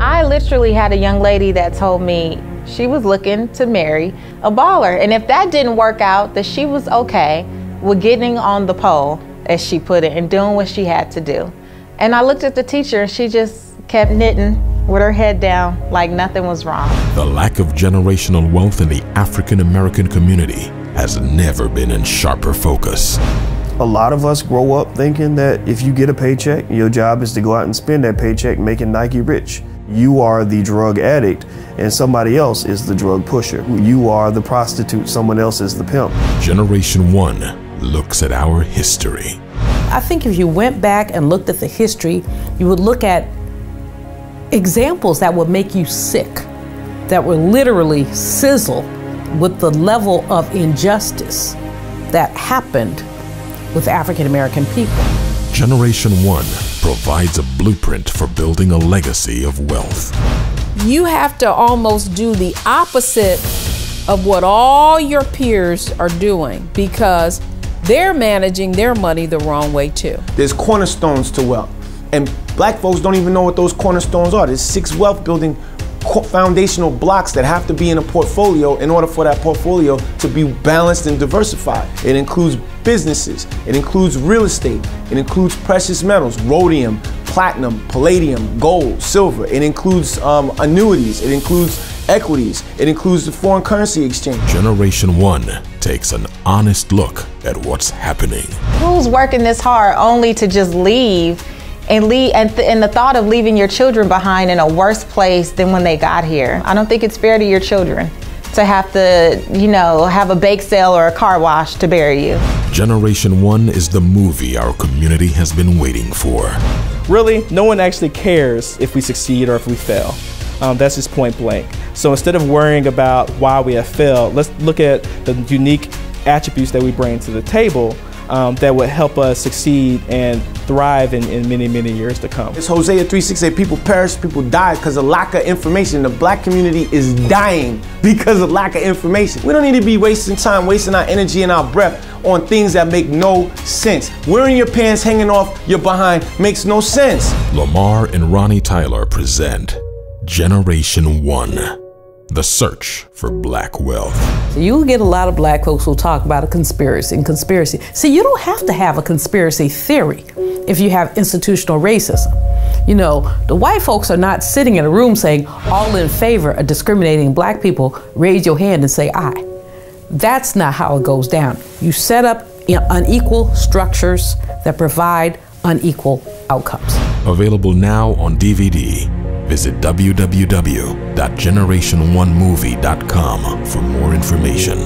I literally had a young lady that told me she was looking to marry a baller. And if that didn't work out, that she was okay with getting on the pole, as she put it, and doing what she had to do. And I looked at the teacher and she just kept knitting with her head down like nothing was wrong. The lack of generational wealth in the African American community has never been in sharper focus. A lot of us grow up thinking that if you get a paycheck, your job is to go out and spend that paycheck making Nike rich. You are the drug addict and somebody else is the drug pusher. You are the prostitute, someone else is the pimp. Generation One looks at our history. I think if you went back and looked at the history, you would look at examples that would make you sick, that would literally sizzle with the level of injustice that happened with African American people. Generation One provides a blueprint for building a legacy of wealth. You have to almost do the opposite of what all your peers are doing because they're managing their money the wrong way too. There's cornerstones to wealth, and black folks don't even know what those cornerstones are. There's 6 wealth building foundational blocks that have to be in a portfolio in order for that portfolio to be balanced and diversified. It includes businesses, it includes real estate, it includes precious metals, rhodium, platinum, palladium, gold, silver. It includes annuities, it includes equities, it includes the foreign currency exchange. Generation One takes an honest look at what's happening. Who's working this hard only to just leave and the thought of leaving your children behind in a worse place than when they got here? I don't think it's fair to your children to have to, have a bake sale or a car wash to bury you. Generation One is the movie our community has been waiting for. Really, no one actually cares if we succeed or if we fail. That's just point blank. So instead of worrying about why we have failed, let's look at the unique attributes that we bring to the table that would help us succeed and thrive in many, many years to come. It's Hosea 3:6, people perish, people die because of lack of information. The black community is dying because of lack of information. We don't need to be wasting time, wasting our energy and our breath on things that make no sense. Wearing your pants hanging off your behind makes no sense. Lamar and Ronnie Tyler present Generation One, the search for black wealth. You'll get a lot of black folks who talk about a conspiracy. See, you don't have to have a conspiracy theory if you have institutional racism. The white folks are not sitting in a room saying, all in favor of discriminating black people, raise your hand and say aye. That's not how it goes down. You set up unequal structures that provide unequal outcomes. Available now on DVD. Visit www.generationonemovie.com for more information.